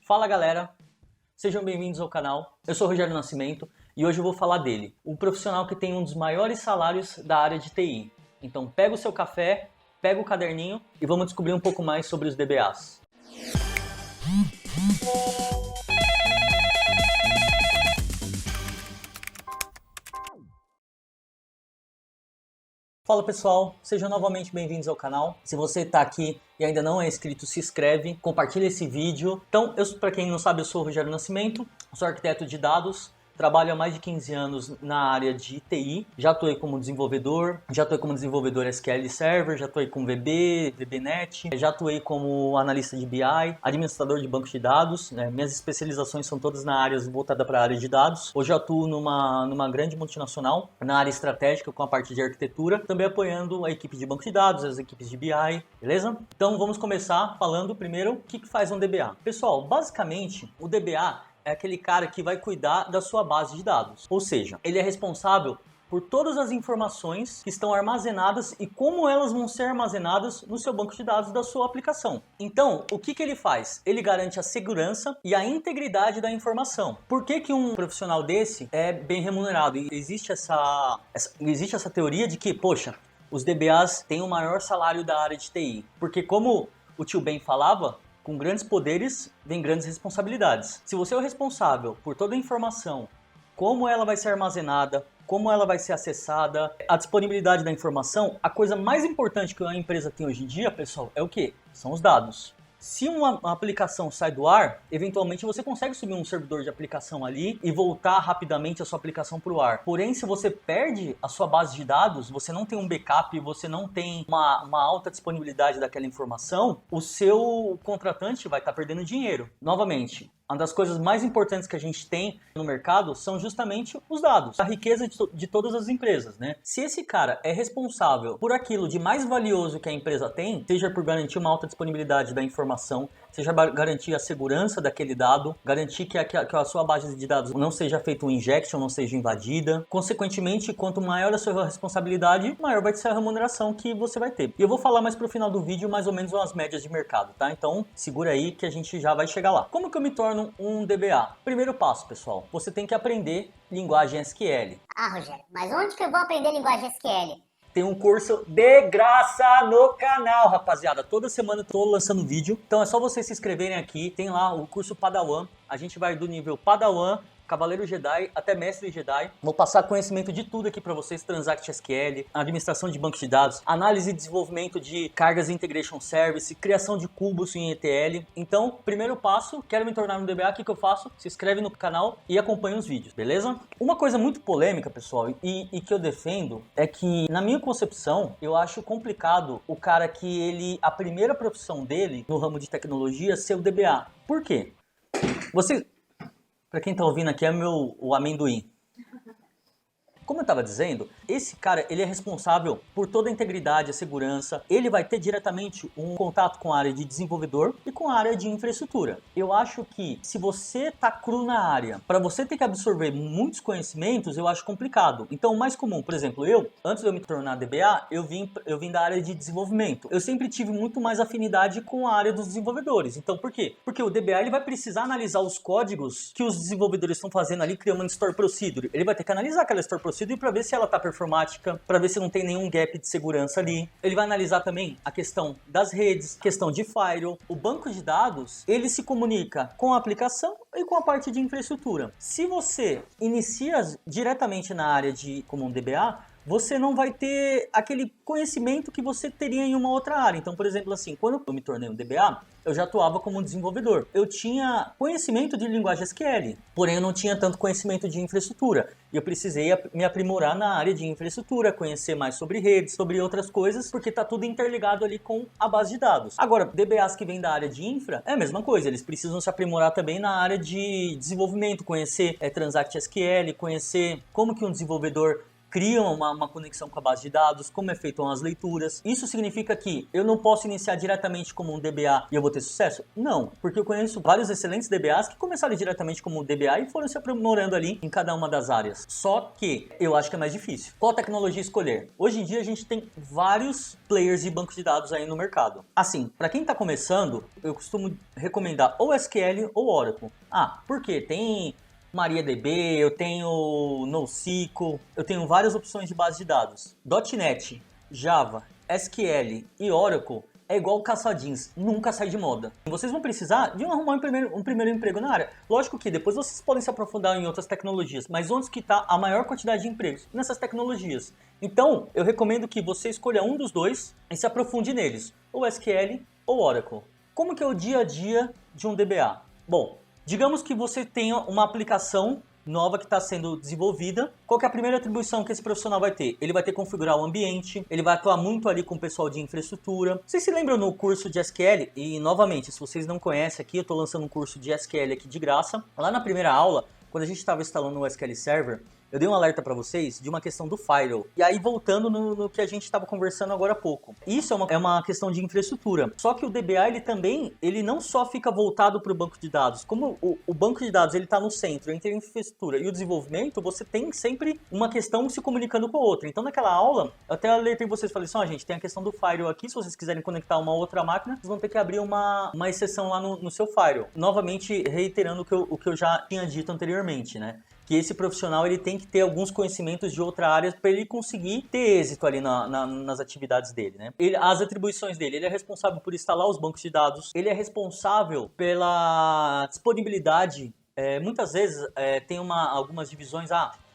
Fala galera, sejam bem-vindos ao canal. Eu sou o Rogério Nascimento e hoje eu vou falar dele, o profissional que tem um dos maiores salários da área de TI. Então pega o seu café, pega o caderninho e vamos descobrir um pouco mais sobre os DBAs. Fala pessoal, sejam novamente bem-vindos ao canal. Se você está aqui e ainda não é inscrito, se inscreve, compartilha esse vídeo. Então, para quem não sabe, eu sou o Rogério Nascimento, sou arquiteto de dados, trabalho há mais de 15 anos na área de TI, já atuei como desenvolvedor, SQL Server, já atuei com VB, VBNet, já atuei como analista de BI, administrador de banco de dados, minhas especializações são todas na área voltada para a área de dados. Hoje eu atuo numa grande multinacional, na área estratégica com a parte de arquitetura, também apoiando a equipe de banco de dados, as equipes de BI, beleza? Então vamos começar falando primeiro o que faz um DBA. Pessoal, basicamente o DBA é aquele cara que vai cuidar da sua base de dados. Ou seja, ele é responsável por todas as informações que estão armazenadas e como elas vão ser armazenadas no seu banco de dados da sua aplicação. Então, o que ele faz? Ele garante a segurança e a integridade da informação. Por que um profissional desse é bem remunerado? E existe essa teoria de que, poxa, os DBAs têm o maior salário da área de TI. Porque como o tio Ben falava, com grandes poderes vem grandes responsabilidades. Se você é o responsável por toda a informação, como ela vai ser armazenada, como ela vai ser acessada, a disponibilidade da informação, a coisa mais importante que a empresa tem hoje em dia, pessoal, é o quê? São os dados. Se uma aplicação sai do ar, eventualmente você consegue subir um servidor de aplicação ali e voltar rapidamente a sua aplicação para o ar. Porém, se você perde a sua base de dados, você não tem um backup, você não tem uma alta disponibilidade daquela informação, o seu contratante vai estar perdendo dinheiro. Novamente, uma das coisas mais importantes que a gente tem no mercado são justamente os dados, a riqueza de todas as empresas, né? Se esse cara é responsável por aquilo de mais valioso que a empresa tem, seja por garantir uma alta disponibilidade da informação, seja garantir a segurança daquele dado, garantir que a sua base de dados não seja feito um injection, não seja invadida. Consequentemente, quanto maior a sua responsabilidade, maior vai ser a remuneração que você vai ter. E eu vou falar mais pro final do vídeo mais ou menos umas médias de mercado, tá? Então, segura aí que a gente já vai chegar lá. Como que eu me torno um DBA? Primeiro passo, pessoal, você tem que aprender linguagem SQL. Ah, Rogério, mas onde que eu vou aprender linguagem SQL? Tem um curso de graça no canal, rapaziada. Toda semana eu tô lançando vídeo. Então é só vocês se inscreverem aqui. Tem lá o curso Padawan. A gente vai do nível Padawan, Cavaleiro Jedi até Mestre Jedi. Vou passar conhecimento de tudo aqui para vocês. Transact SQL, administração de bancos de dados, análise e desenvolvimento de cargas Integration Service, criação de cubos em ETL. Então, primeiro passo, quero me tornar um DBA, o que eu faço? Se inscreve no canal e acompanha os vídeos, beleza? Uma coisa muito polêmica, pessoal, e que eu defendo, é que, na minha concepção, eu acho complicado o cara que a primeira profissão dele, no ramo de tecnologia, ser o DBA. Por quê? Para quem tá ouvindo aqui, é o amendoim. Como eu estava dizendo, esse cara ele é responsável por toda a integridade, a segurança. Ele vai ter diretamente um contato com a área de desenvolvedor e com a área de infraestrutura. Eu acho que se você tá cru na área, para você ter que absorver muitos conhecimentos, eu acho complicado. Então o mais comum, por exemplo, antes de eu me tornar DBA, eu vim da área de desenvolvimento. Eu sempre tive muito mais afinidade com a área dos desenvolvedores. Então por quê? Porque o DBA ele vai precisar analisar os códigos que os desenvolvedores estão fazendo ali, criando uma store procedure. Ele vai ter que analisar aquela store procedure para ver se ela está performática, para ver se não tem nenhum gap de segurança ali. Ele vai analisar também a questão das redes, questão de firewall. O banco de dados, ele se comunica com a aplicação e com a parte de infraestrutura. Se você inicia diretamente na área como um DBA, você não vai ter aquele conhecimento que você teria em uma outra área. Então, por exemplo, assim, quando eu me tornei um DBA, eu já atuava como desenvolvedor. Eu tinha conhecimento de linguagem SQL, porém eu não tinha tanto conhecimento de infraestrutura. E eu precisei me aprimorar na área de infraestrutura, conhecer mais sobre redes, sobre outras coisas, porque está tudo interligado ali com a base de dados. Agora, DBAs que vêm da área de infra, é a mesma coisa. Eles precisam se aprimorar também na área de desenvolvimento, conhecer Transact SQL, conhecer como que um desenvolvedor criam uma conexão com a base de dados, como é feito as leituras. Isso significa que eu não posso iniciar diretamente como um DBA e eu vou ter sucesso? Não, porque eu conheço vários excelentes DBAs que começaram diretamente como um DBA e foram se aprimorando ali em cada uma das áreas. Só que eu acho que é mais difícil. Qual tecnologia escolher? Hoje em dia a gente tem vários players de banco de dados aí no mercado. Assim, para quem está começando, eu costumo recomendar ou SQL ou Oracle. Por quê? Tem MariaDB, eu tenho NoSQL, eu tenho várias opções de base de dados. .NET, Java, SQL e Oracle é igual caça-jeans, nunca sai de moda. Vocês vão precisar de arrumar um primeiro emprego na área. Lógico que depois vocês podem se aprofundar em outras tecnologias, mas onde que está a maior quantidade de empregos? Nessas tecnologias. Então, eu recomendo que você escolha um dos dois e se aprofunde neles, ou SQL ou Oracle. Como que é o dia a dia de um DBA? Bom, digamos que você tenha uma aplicação nova que está sendo desenvolvida. Qual que é a primeira atribuição que esse profissional vai ter? Ele vai ter que configurar o ambiente, ele vai atuar muito ali com o pessoal de infraestrutura. Vocês se lembram no curso de SQL? E novamente, se vocês não conhecem aqui, eu estou lançando um curso de SQL aqui de graça. Lá na primeira aula, quando a gente estava instalando o SQL Server, eu dei um alerta para vocês de uma questão do firewall. E aí, voltando no que a gente estava conversando agora há pouco. Isso é uma questão de infraestrutura. Só que o DBA, ele não só fica voltado para o banco de dados. Como o banco de dados está no centro, entre a infraestrutura e o desenvolvimento, você tem sempre uma questão se comunicando com a outra. Então, naquela aula, eu até alertei vocês, falei assim, gente, tem a questão do firewall aqui, se vocês quiserem conectar uma outra máquina, vocês vão ter que abrir uma exceção lá no seu firewall. Novamente, reiterando o que eu já tinha dito anteriormente, né? Que esse profissional ele tem que ter alguns conhecimentos de outra área para ele conseguir ter êxito ali nas atividades dele, né? As atribuições dele, ele é responsável por instalar os bancos de dados, ele é responsável pela disponibilidade, muitas vezes tem algumas divisões,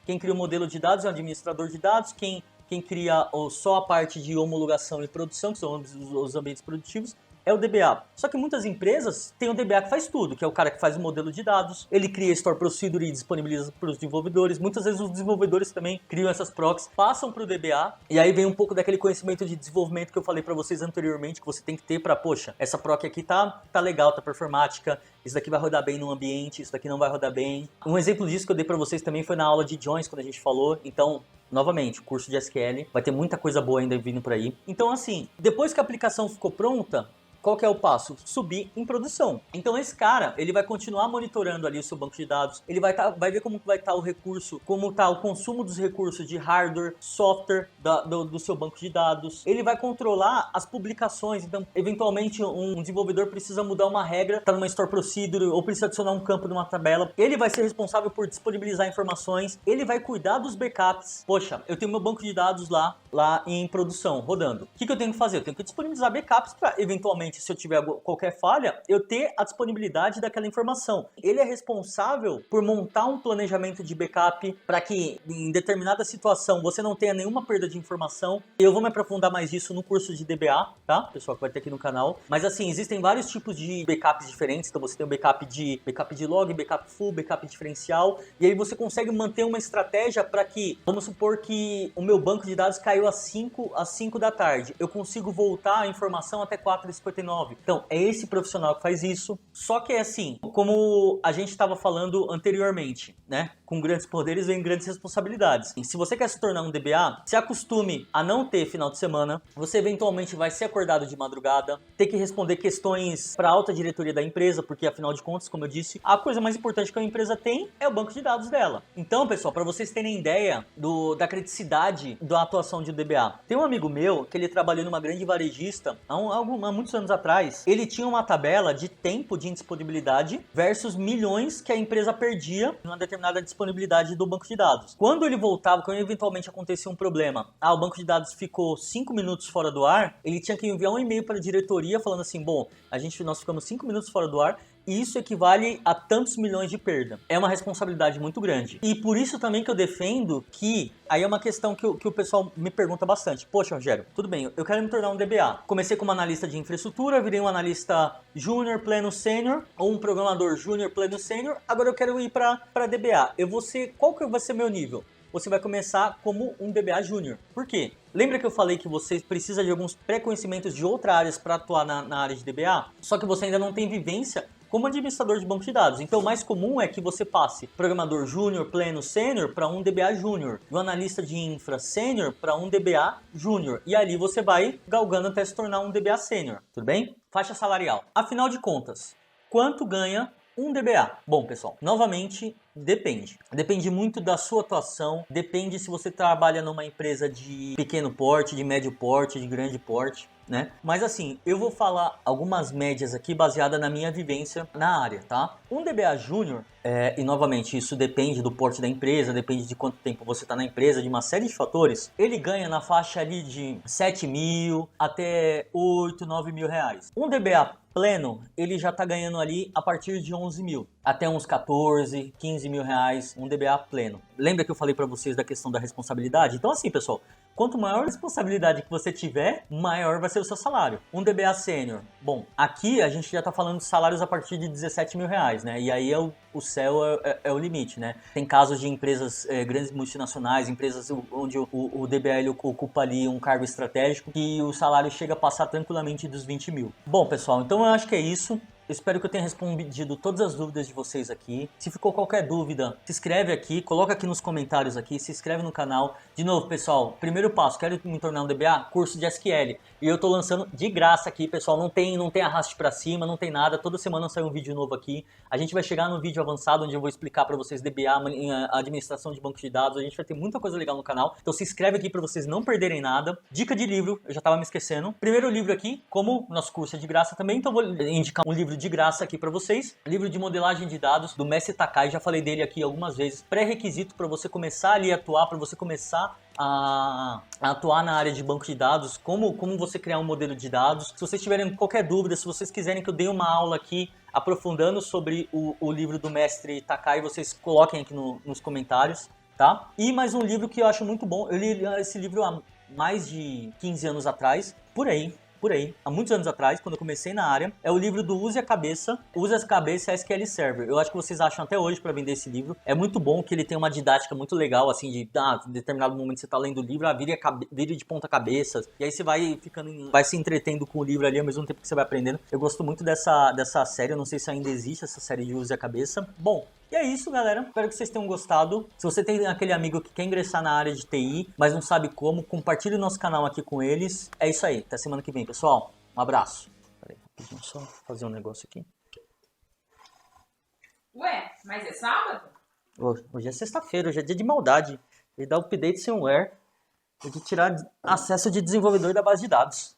quem cria o modelo de dados é o administrador de dados, quem cria só a parte de homologação e produção, que são os ambientes produtivos, é o DBA. Só que muitas empresas têm o DBA que faz tudo, que é o cara que faz o modelo de dados, ele cria Store Procedure e disponibiliza para os desenvolvedores. Muitas vezes os desenvolvedores também criam essas proxies, passam para o DBA, e aí vem um pouco daquele conhecimento de desenvolvimento que eu falei para vocês anteriormente, que você tem que ter para, poxa, essa proc aqui tá legal, tá performática, isso daqui vai rodar bem no ambiente, isso daqui não vai rodar bem. Um exemplo disso que eu dei para vocês também foi na aula de joins, quando a gente falou, então... Novamente, o curso de SQL, vai ter muita coisa boa ainda vindo por aí. Então, assim, depois que a aplicação ficou pronta, qual que é o passo? Subir em produção. Então esse cara, ele vai continuar monitorando ali o seu banco de dados, ele vai ver como vai estar o recurso, como está o consumo dos recursos de hardware, software do seu banco de dados. Ele vai controlar as publicações, então eventualmente um desenvolvedor precisa mudar uma regra, está numa Store Procedure ou precisa adicionar um campo numa tabela. Ele vai ser responsável por disponibilizar informações, ele vai cuidar dos backups. Poxa, eu tenho meu banco de dados lá em produção, rodando. O que eu tenho que fazer? Eu tenho que disponibilizar backups para eventualmente, se eu tiver qualquer falha, eu ter a disponibilidade daquela informação. Ele é responsável por montar um planejamento de backup para que em determinada situação você não tenha nenhuma perda de informação. Eu vou me aprofundar mais nisso no curso de DBA, tá? Pessoal que vai ter aqui no canal. Mas assim, existem vários tipos de backups diferentes. Então você tem o backup de log, backup full, backup diferencial. E aí você consegue manter uma estratégia para que, vamos supor que o meu banco de dados caiu às 5 da tarde. Eu consigo voltar a informação até 4h59. Então, é esse profissional que faz isso. Só que é assim, como a gente estava falando anteriormente, né? Com grandes poderes vem grandes responsabilidades. E se você quer se tornar um DBA, se acostume a não ter final de semana. Você eventualmente vai ser acordado de madrugada, ter que responder questões para a alta diretoria da empresa, porque afinal de contas, como eu disse, a coisa mais importante que a empresa tem é o banco de dados dela. Então, pessoal, para vocês terem ideia da criticidade da atuação de um DBA, tem um amigo meu que ele trabalhou numa grande varejista há muitos anos atrás. Ele tinha uma tabela de tempo de indisponibilidade versus milhões que a empresa perdia em uma determinada disponibilidade do banco de dados. Quando ele voltava, quando eventualmente acontecia um problema, o banco de dados ficou 5 minutos fora do ar, ele tinha que enviar um e-mail para a diretoria falando assim, bom, nós ficamos 5 minutos fora do ar, e isso equivale a tantos milhões de perda. É uma responsabilidade muito grande. E por isso também que eu defendo que... Aí é uma questão que o pessoal me pergunta bastante. Poxa, Rogério, tudo bem, eu quero me tornar um DBA. Comecei como analista de infraestrutura, virei um analista júnior, pleno, sênior, ou um programador júnior, pleno, sênior. Agora eu quero ir para DBA. Qual que vai ser meu nível? Você vai começar como um DBA júnior. Por quê? Lembra que eu falei que você precisa de alguns pré-conhecimentos de outras áreas para atuar na área de DBA? Só que você ainda não tem vivência como administrador de banco de dados. Então o mais comum é que você passe programador júnior, pleno, sênior para um DBA júnior, do analista de infra sênior para um DBA júnior. E ali você vai galgando até se tornar um DBA sênior, tudo bem? Faixa salarial. Afinal de contas, quanto ganha um DBA? Bom, pessoal, novamente, depende. Depende muito da sua atuação, depende se você trabalha numa empresa de pequeno porte, de médio porte, de grande porte, né? Mas assim, eu vou falar algumas médias aqui baseadas na minha vivência na área, tá? Um DBA júnior, e novamente isso depende do porte da empresa, depende de quanto tempo você está na empresa, de uma série de fatores, ele ganha na faixa ali de 7 mil até 8, 9 mil reais. Um DBA pleno, ele já está ganhando ali a partir de 11 mil, até uns 14, 15 mil reais, um DBA pleno. Lembra que eu falei para vocês da questão da responsabilidade? Então assim, pessoal, quanto maior a responsabilidade que você tiver, maior vai ser o seu salário. Um DBA sênior, bom, aqui a gente já está falando de salários a partir de 17 mil reais, né? E aí o céu é o limite, né? Tem casos de empresas, grandes multinacionais, empresas onde o DBA ele ocupa ali um cargo estratégico e o salário chega a passar tranquilamente dos 20 mil. Bom, pessoal, então eu acho que é isso. Espero que eu tenha respondido todas as dúvidas de vocês aqui. Se ficou qualquer dúvida, se inscreve aqui, coloca aqui nos comentários aqui, se inscreve no canal. De novo, pessoal, primeiro passo, quero me tornar um DBA? Curso de SQL. E eu tô lançando de graça aqui, pessoal, não tem arraste pra cima, não tem nada. Toda semana sai um vídeo novo aqui. A gente vai chegar no vídeo avançado, onde eu vou explicar pra vocês DBA, administração de banco de dados. A gente vai ter muita coisa legal no canal. Então se inscreve aqui pra vocês não perderem nada. Dica de livro, eu já tava me esquecendo. Primeiro livro aqui, como nosso curso é de graça também, então vou indicar um livro de graça aqui para vocês, livro de modelagem de dados do Mestre Takai, já falei dele aqui algumas vezes, pré-requisito para você começar ali a atuar, para você começar a atuar na área de banco de dados, como você criar um modelo de dados. Se vocês tiverem qualquer dúvida, se vocês quiserem que eu dê uma aula aqui aprofundando sobre o livro do Mestre Takai, vocês coloquem aqui nos comentários, tá? E mais um livro que eu acho muito bom, eu li esse livro há mais de 15 anos atrás, por aí, há muitos anos atrás, quando eu comecei na área, é o livro do Use a Cabeça SQL Server. Eu acho que vocês acham até hoje para vender esse livro. É muito bom que ele tem uma didática muito legal, assim, de em determinado momento você tá lendo o livro, vira de ponta cabeça, e aí você vai se entretendo com o livro ali ao mesmo tempo que você vai aprendendo. Eu gosto muito dessa série, eu não sei se ainda existe essa série de Use a Cabeça. Bom, e é isso, galera. Espero que vocês tenham gostado. Se você tem aquele amigo que quer ingressar na área de TI, mas não sabe como, compartilhe o nosso canal aqui com eles. É isso aí. Até semana que vem, pessoal. Um abraço. Peraí, rapidinho, só fazer um negócio aqui. Ué, mas é sábado? Hoje é sexta-feira, hoje é dia de maldade. Ele dá update sem ware. De tirar acesso de desenvolvedor da base de dados.